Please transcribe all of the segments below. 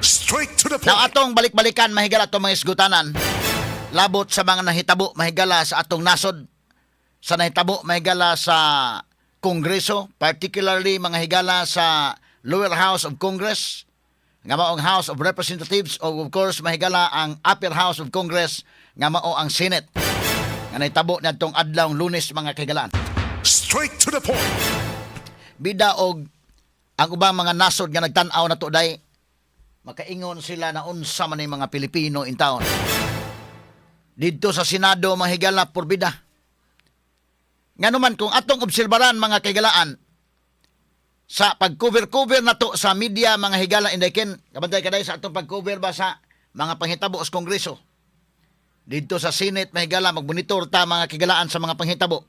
Straight to the Now point. atong balik-balikan mahigala atong mga isgutanan. Labot sa mga nahitabo mahigala sa atong nasod, sa nahitabo mahigala sa Kongreso, particularly mga higala sa lower house of Congress, nga maong House of Representatives, o of course mahigala ang upper house of Congress nga mao ang Senate. Nga nahitabo nadtong adlawng Lunes mga kaigalaan. Straight to the point. Bida og ang ubang mga nasod nga nagtan-aw na to day, makaingon sila na unsa man mga Pilipino in town. Dito sa Senado mahigala porbida. Nga naman kung atong obserbaran mga kaigalaan sa pag-cover-cover na to sa media mga higala indakin, kabantay kaday sa atong pag-cover ba sa mga panghitabo sa Kongreso. Dito sa Senate mahigala magbonitor ta mga kaigalaan sa mga panghitabo.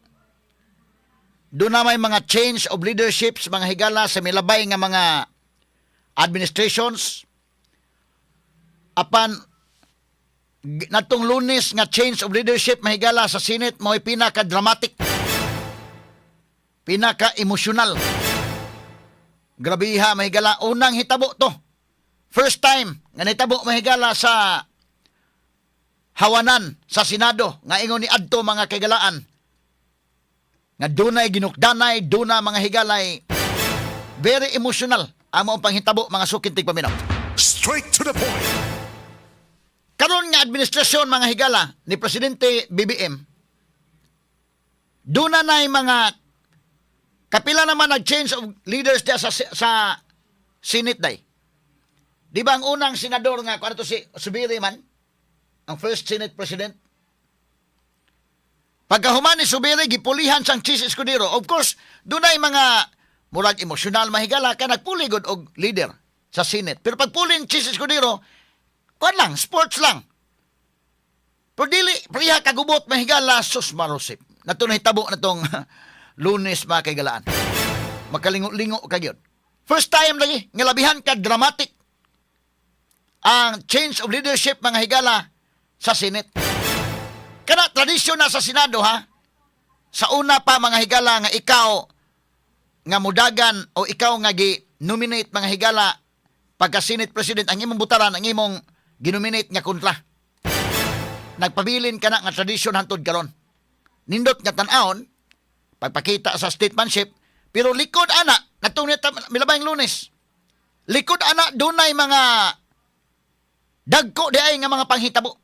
Doon na may mga change of leaderships mga higala sa milabay nga mga administrations. Apan natong Lunes nga change of leadership mahigala sa Senate mo'y pinaka-dramatic, pinaka-emosyonal. Grabiha mahigala, unang hitabo to. First time nga nahitabo mahigala sa hawanan sa Senado nga ingon ni adto mga kaigalaan nga dunay ginukdanay, duna mga higalay, very emotional ang maong panghitabo mga sukintig paminaw. Straight to the point. Karon nga administrasyon mga higala ni Presidente BBM, duna na mga kapila naman nag-change of leaders dia sa Senate day. Di ba ang unang senador nga kung ano to si Subiri man, ang first Senate President? Pagkahuman ni Subiri, gipulihan sang Chis Escudero. Of course, dunay mga murag emosyonal mahigala ka nagpuligod og leader sa Senate. Pero pagpulin Chis Escudero, kuan lang, sports lang. Pero dili, priya kagubot mahigala sus marusip. Nato nahitabo na tong Lunes mga kaigalaan. Makalingo-lingo kagyod. First time lagi, ngalabihan ka dramatic ang change of leadership mga higala sa Senate. Kana tradisyon na sa Senado ha. Sa una pa mga higala nga ikaw nga mudagan o ikaw nga gi-nominate mga higala pagka Senate President ang imong butaran ang imong ginominate nga kontra. Nagpabilin ka na nga tradisyon hantod karon. Nindot nga tan-aon pagpakita sa statesmanship, pero likod ana natong milabayng Lunes. Likod ana dunay mga dagko di ay nga mga panghitabo.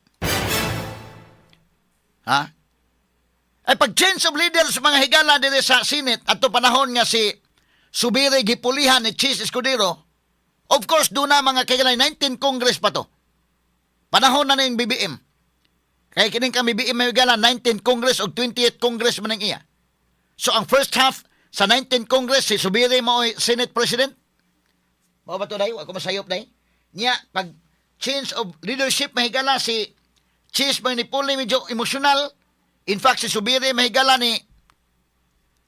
Ha? Ay pag-change of leaders mga higala diri sa Senate at panahon nga si Subiri gipulihan ni Chis Escudero, of course doon na mga kaigalay 19 Congress pa to. Panahon na ng BBM. Kaya kining kang BBM may higala 19 Congress o 28 Congress man ang iya. So ang first half sa 19 Congress si Subiri mo Senate President. Mao ba to day? Ako masayop day. Nya pag change of leadership mahigala si Chis may nipuli medyo emosyonal. In fact, si Subiri mahigala ni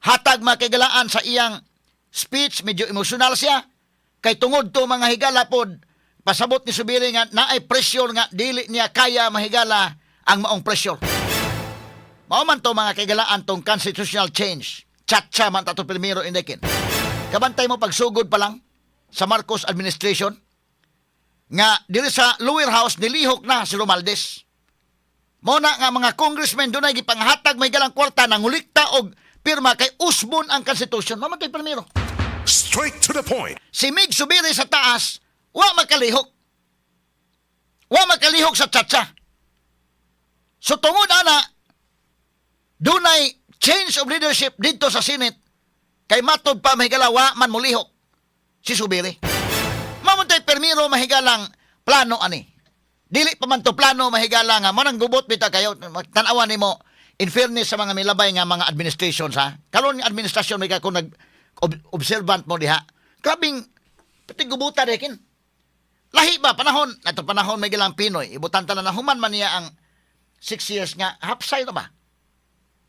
hatag makagalaan sa iyang speech, medyo emosyonal siya. Kay tungod to mga higala pod, pasabot ni Subiri nga naay pressure nga dili niya kaya mahigala ang maong pressure. Mao man to mga kagalaan tong constitutional change. Chatcha man tato primero indekin. Kabantay mo pagsugod pa lang sa Marcos administration nga dili sa lower house nilihok na si Romualdez. Mao na nga mga congressmen dunay gipanghatag may galang kwarta nang ulikta og pirma kay usbon ang constitution. Mamatay primero. Straight to the point. Si Mig Subiri sa taas, wa makalihok. Wa makalihok sa tsatsa. So tungod ana, dunay change of leadership dito sa Senate kay matod pa mahigala wa man mulihok si Subiri. Mamatay primero mahigalang plano ani. Dili pa man to plano mahigala nga manang gubot bita kayo tan-awan nimo in fairness sa mga milabay nga mga administrations ha. Karon nga administrasyon may kung nag observant mo diha. Grabing pati gubuta dekin. Lahi ba panahon nato panahon may gilang Pinoy ibutan ta na human man niya ang 6 years nga hapsay na ba.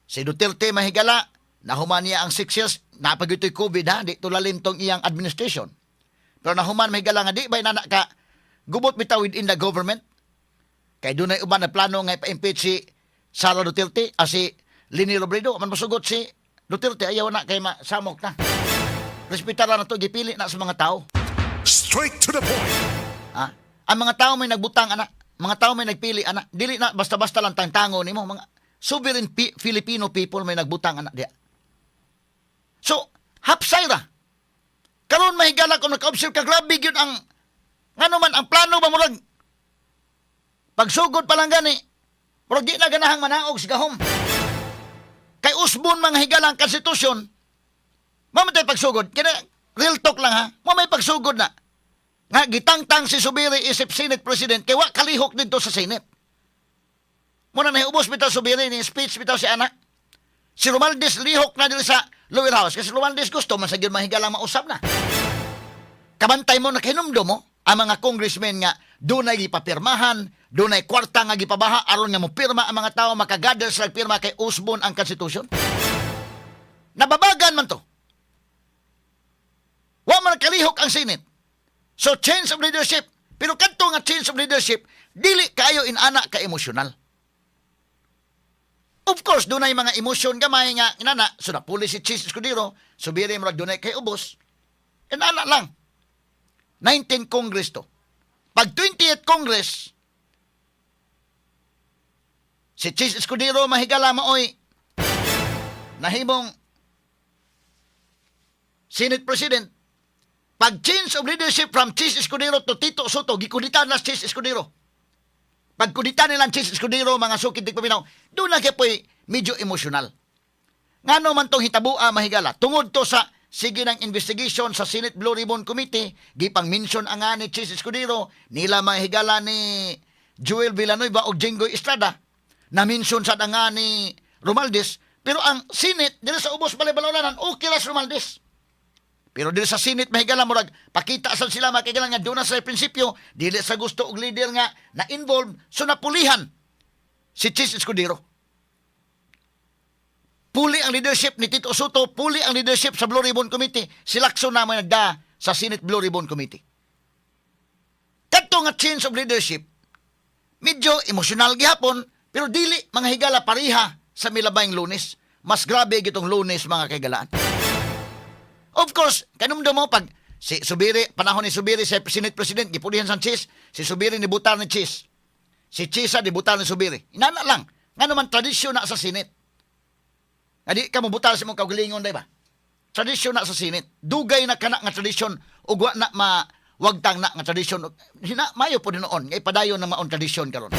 Si Duterte mahigala nahuman niya ang 6 years napagitoy COVID ha di tulalim tong iyang administration. Pero nahuman mahigala nga di ba na ka gubot bitaw within the government. Kay doon ay uban na plano nga ipa-impeach si Sara Duterte si Leni Robredo. Man masugot si Duterte ayaw na kay masamok na. Respetaran na to gipili na sa mga tao. Straight to the point. Ha? Ang mga tao may nagbutang, anak. Mga tao may nagpili, anak. Dili na basta-basta lang tango nimo. Mga sovereign Filipino people may nagbutang, anak. Diya. So, hapsay ra. Karon mahigala kung naka-observe ka, grabe yun ang, nga naman, ang plano ba murag, pagsugod pa lang gani, murag di na ganahang manaog sa gahom. Kay usbon mga higala ang konstitusyon, mamatay pagsugod. Kaya, real talk lang ha, mamay pagsugod na. Nga, gitangtang si Subiri isip Senate President, kaya wa kalihok dito sa Senate. Muna na ubos bitaw Subiri, ni speech bitaw si anak. Si Romualdez lihok na dito sa lower house, kasi Romualdez gusto, masagyon mahigalang mausap na. Kabantay mo, nakihinumdo mo, ang mga congressmen nga, doon ay ipapirmahan, doon ay kwarta nga gipabaha, aron nga mo pirma ang mga tao, makagather sa pirma kay usbon ang konstitusyon. Nababagan man to. Wa man kalihok ang Senate. So, change of leadership. Pero kanto nga change of leadership, dili kayo inana ka emosyonal. Of course, doon ay mga emosyon gamay nga inana. So, napuli si Chis Escudero, subiri mo doon ay kay ubos. Inana lang. 19 Congress to. Pag 28th Congress, si Chis Escudero mahigala maoy nahimong Senate President. Pag change of leadership from Chis Escudero to Tito Soto, gikuditan na Chis Escudero. Pag kuditan nilang Chis Escudero, mga sukid di paminaw, doon na kaya po'y medyo emosyonal. Nga man tong hitabua mahigala, tungod to sa sige ng investigation sa Senate Blue Ribbon Committee, gipang mention ang nga ni Chis Escudero, nila mahigala ni Joel Villanueva o Jenggoy Estrada, na mention sa nga ni Romualdez, pero ang Senate, dito sa ubos balay-balawlanan, okay ra si Romualdez. Pero dili sa Senate mahigala murag pakita sa sila makigala nga doon na sa prinsipyo dili sa gusto og leader nga na involved so napulihan si Chis Escudero. Puli ang leadership ni Tito Soto, puli ang leadership sa Blue Ribbon Committee. Si Lacson naman nagda sa Senate Blue Ribbon Committee. Kadto nga change of leadership medyo emosyonal gihapon pero dili mga higala pariha sa milabayng Lunes. Mas grabe gitong Lunes mga kaigalaan. Of course, kanumdo mo pag si Subiri, panahon ni Subiri sa Senate President, gipulihan sa Chis, si Subiri ni butar ni Chis. Si Chisa di butar ni Subiri. Inana lang. Nga naman tradisyon na sa Senate. Adi ka mo butar sa mong kaugalingon, di ba? Tradisyon na sa Senate. Dugay na kana nga tradisyon ug wa na mawagtang na nga tradisyon. Hina mayo po din noon, ngay padayon na maon tradisyon karon.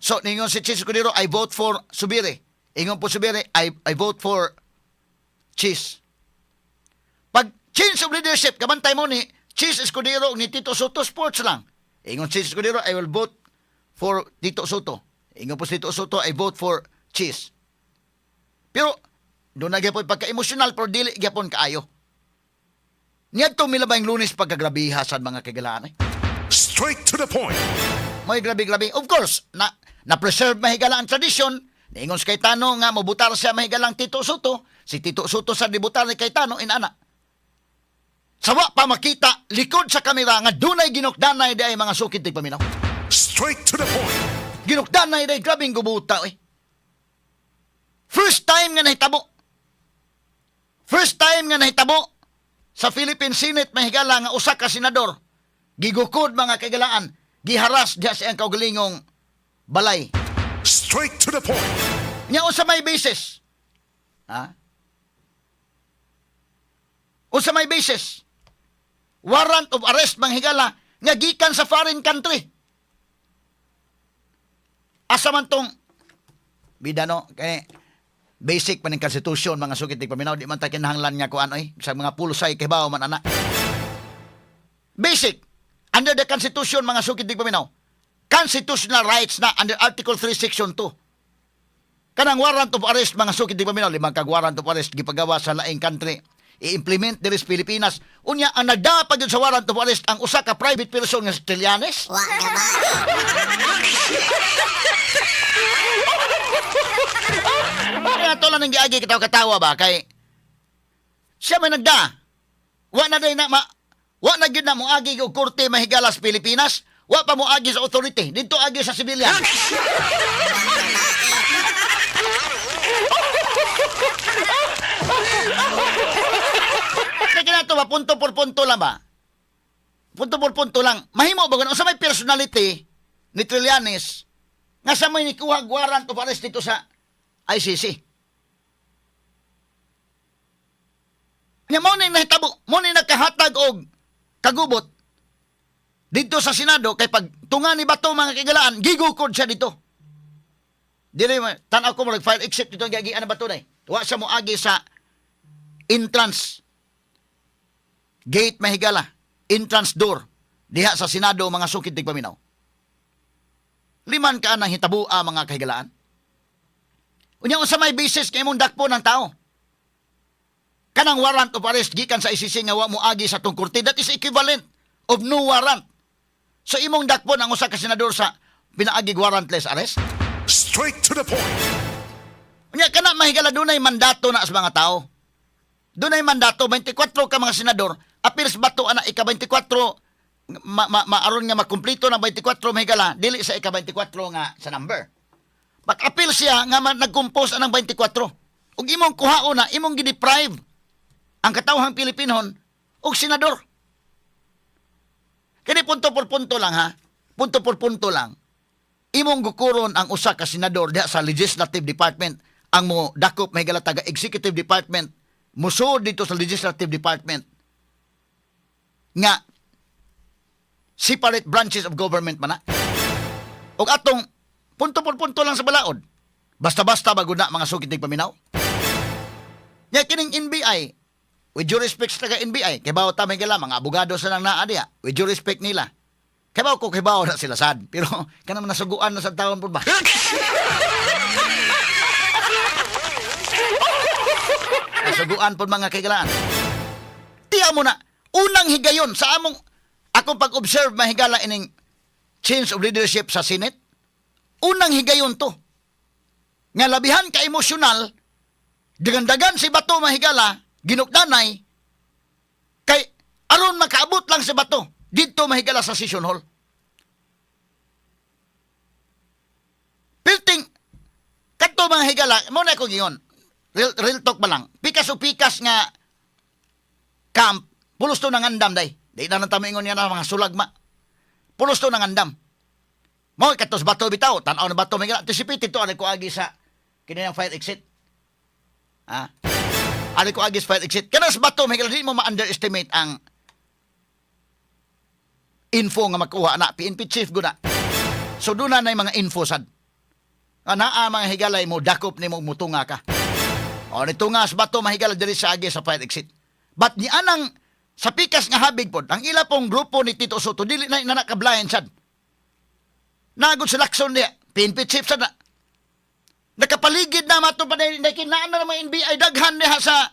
So, ningon si Chis Escudero, I vote for Subiri. Ingon po Subiri, I vote for Chis. Pag change of leadership, kabantay mo ni Chis Escudero ni Tito Soto, sports lang. Ingon Chis Escudero, I will vote for Tito Soto. Ingon po si Tito Soto, I vote for Chis. Pero, doon na gyapon pagka-emosyonal, pero dili gyapon kaayo. Niyadto milabayng Lunes pagkagrabiha sa mga kagalaan. Straight to the point. May grabe-grabe. Of course, na-preserve mahigala ang tradisyon. Ingon si Cayetano nga mabutar siya mahigalang Tito Soto. Si Tito Soto sa dibutar ni Cayetano, inana. Sawa pa makita, likod sa kamera nga dunay ginukdanay day mga sukid tig paminaw. Straight to the point. Ginukdanay day grabing gubuta eh. First time nga nahitabo. First time nga nahitabo sa Philippine Senate mahigala nga usa ka senador gigukod mga kagalaan, giharas diha sa ang kaugalingong balay. Straight to the point. Nya unsa may basis? Ha? Unsa may basis? Warrant of arrest manghigala nga gikan sa foreign country. Asa man tong bidano kay basic pa ning konstitusyon mga sugid tig paminaw di man ta kinahanglan nga kuan oy sa mga pulsay kibaw man ana. Basic under the constitution mga sugid tig paminaw. Constitutional rights na under Article 3 Section 2. Kanang warrant of arrest mga sugid tig paminaw limang kag warrant of arrest gipagawa sa laing country. I-implement diri sa Pilipinas. Unya, ang nagdapag yun sa warrant of arrest ang usa ka private person nga si Trillanes. Wa ka ba? Kaya ito lang nang giagi katawa ba? Kay siya may nagda. Wa na gyud na mo agi og korte mahigala sa Pilipinas. Wa pa mo agi sa authority. Dito agi sa civilian. Kaya na ito ba, punto por punto lang ba? punto por punto lang, mahimo ba ganun? Sa may personality ni Trillanes, nga sa may nikuha warrant of arrest dito sa ICC. Nga mo ni nahitabo, mo ni nakahatag og kagubot dito sa Senado kay pag tunga ni Bato mga kagalaan, gigukod siya dito. Dili tan-aw ko mo file except dito gagian na Bato day. Wa siya mo agi sa entrance gate mahigala, entrance door diha sa Senado mga sukid tigpaminaw. Liman ka nang hitabua mga kahigalaan. Unya unsa may basis kay imong dakpo ng tao? Kanang warrant of arrest gikan sa ICC nga wa mo agi sa tong korte, that is equivalent of no warrant. So imong dakpo ang usa ka senador sa pinaagig warrantless arrest? Straight to the point. Unya kana mahigala dunay mandato na sa mga tao. Dunay mandato 24 ka mga senador, appears Bato ana ika-24 maaron nga makumpleto ng 24 mahigala dili sa ika-24 nga sa number. But appeal siya nga nagcompose anang 24. Ug imong kuhaon na imong gideprive ang katawhang Pilipinon og senador. Kini punto por punto lang ha. Punto por punto lang. Imong gukuron ang usa ka senador diha sa Legislative Department, ang mo dakop mahigala taga Executive Department, musod dito sa Legislative Department nga separate branches of government man na. Og atong punto por punto lang sa balaod. Basta-basta bago na mga sukid tig paminaw. Nya kining NBI, with due respect sa taga NBI, kay bawo ta may gala mga abogado sa nang naa diha, with due respect nila. Kay bawo ko kay bawo na sila sad, pero kanang nasuguan na sa taon pud ba. Nasuguan pud mga kaigalaan. Tiya mo na unang higayon sa among akong pag-observe mahigala ining change of leadership sa Senate. Unang higayon to. Nga labihan ka emosyonal, dagan-dagan si Bato mahigala, ginukdanay, kay aron makaabot lang si Bato, dito mahigala sa session hall. Pilting, kato mga higala, muna ko giyon, real talk ba lang, pikas o pikas nga camp, pulos to ng andam day. Di na natamingon niya na mga sulagma. Pulos to ng andam. Mo katos Bato bitaw, tanaw na Bato mahigala, anticipated to, ano ko agi sa kinayang fire exit. Ha? Ano ko agi sa fire exit. Kanas Bato mahigala, di mo ma-underestimate ang info nga makuha na, PNP chief guna. So doon na yung mga info sad. Naa mga higalay mo, dakop ni mo mutunga ka. O nitunga sa Bato mahigala diri sa agi sa fire exit. But ni anang sa pikas nga habig pod, ang ila pong grupo ni Tito Soto, dili na nakablayan sad. Nagod sa lakson niya, PNP chief sad na. Nakapaligid na mato pa na kinaan na naman NBI daghan niya sa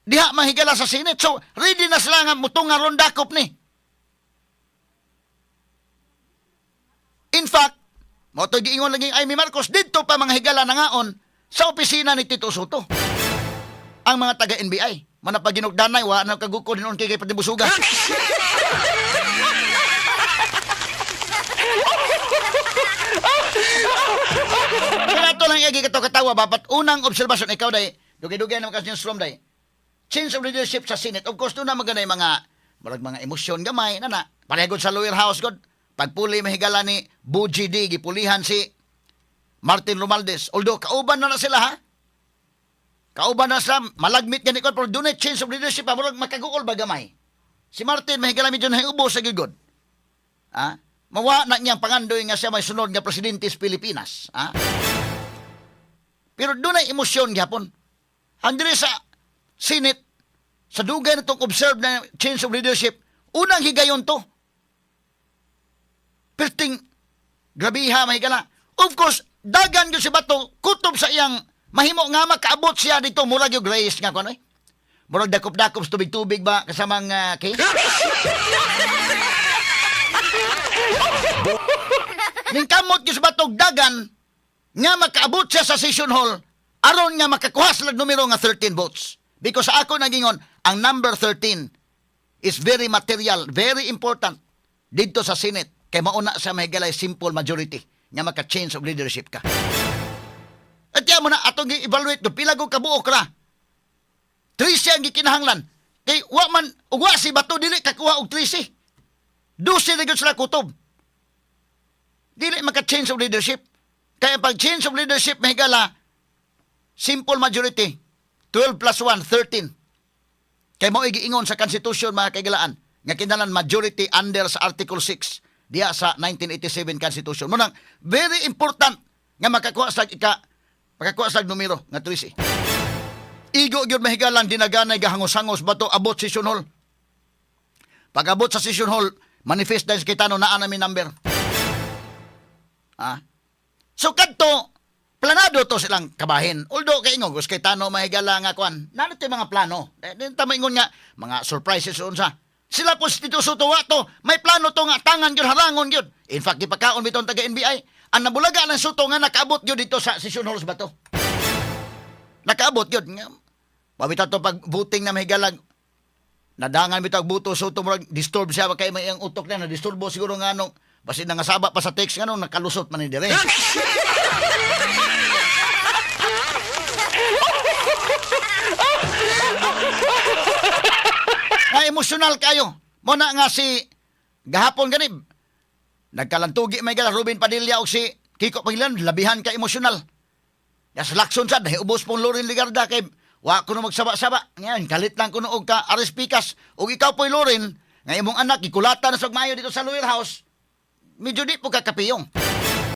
diha mahigala sa Senate. So, ready na sila nga mutunga ron dakop ni. In fact, mo to giingon lagi Amy Marcos, dito pa mga higala na ngaon sa opisina ni Tito Soto. Ang mga taga-NBI. Manapaginugdanay, wa na kaguko din kay patibusuga. Kaya ito lang yung katawa, bapat unang obserbasyon, ikaw day, dugay-dugay naman kasi yung slum day. Change of leadership sa Senate, of course, doon na maganda yung mga emosyon gamay, nana. Parehagod sa lower house, God. Pagpuli mahigala ni Bujidi, gipulihan si Martin Romualdez. Although, kauban na sila, ha? Kauban na sila, malagmit yan ikon, pero doon change of leadership, murag makaguol ba gamay? Si Martin, mahigala medyo na ubo sa gigod. Ha? Mawa na niyang pangandoy nga siya may sunod nga presidente sa Pilipinas. Ha? Pero doon ay emosyon gyapon. Ang diri sa Senate, sa dugay na itong observe na change of leadership, unang higayon to. Perting, grabiha, mahigala. Of course, dagan yun si Bato, kutob sa iyang mahimo nga makaabot siya dito, murag yung grace nga kuno. Murag dakop-dakop sa tubig-tubig ba kasamang case? Ning kamot gyud sa Batog dagan nga makaabot siya sa session hall aron nga makakuha sila numero nga 13 votes. Because sa ako nagingon, ang number 13 is very material, very important dito sa Senate. Kay mauna sa mahigala simple majority nga maka-change of leadership ka. At yan mo na, atong i-evaluate do, pila ko kabuok ra. 13 ang gikinahanglan. Kay wa man, ugwa si Bato, dili kakuha og 13. 12 na gyud sila kutob. Dili maka-change of leadership. Kaya pag change of leadership, mahigala, simple majority. 12 plus 1, 13. Kaya mo igiingon sa Constitution, mga kaigalaan, nga kinalan majority under sa Article 6 diya sa 1987 Constitution. Munang, very important nga makakuha sa numero nga 13. Igo gyud mahigalan dinaganay gahangos-hangos bato abot session hall. Pag abot sa session hall, manifest dahil kita no naa namin number. So kadto planado to silang kabahin. Although kay ingong kay tano mahigala nga kwan. Nano to mga plano. Tama ingon nga mga surprises unsa. Sila po instituso to wato, may plano to nga tangan gyud harangon gyud. In fact gipakaon biton taga NBI, ang nabulaga ng suto nga nakaabot gyud dito sa session halls ba to. Nakaabot gyud nga. Pabitaw to pag voting na mahigalag. Nadangan bitaw buto suto murag disturb siya kay may ang utok na disturbo siguro nga nung basin nga saba pa sa text nga nung nakalusot man ni dire. Ay emosyonal kayo. Mo na nga si gahapon ganib. Nagkalantugi may gala Ruben Padilla o si Kiko Pangilinan labihan ka emosyonal. Yas lakson sad ubos pong Loren Ligarda kay wa ko na magsaba-saba. Ngayon kalit lang kuno og ka Aris Picas ug ikaw po'y Loren nga imong anak gikulatan sa mayo dito sa lower house. Medyo di po kakapiyong.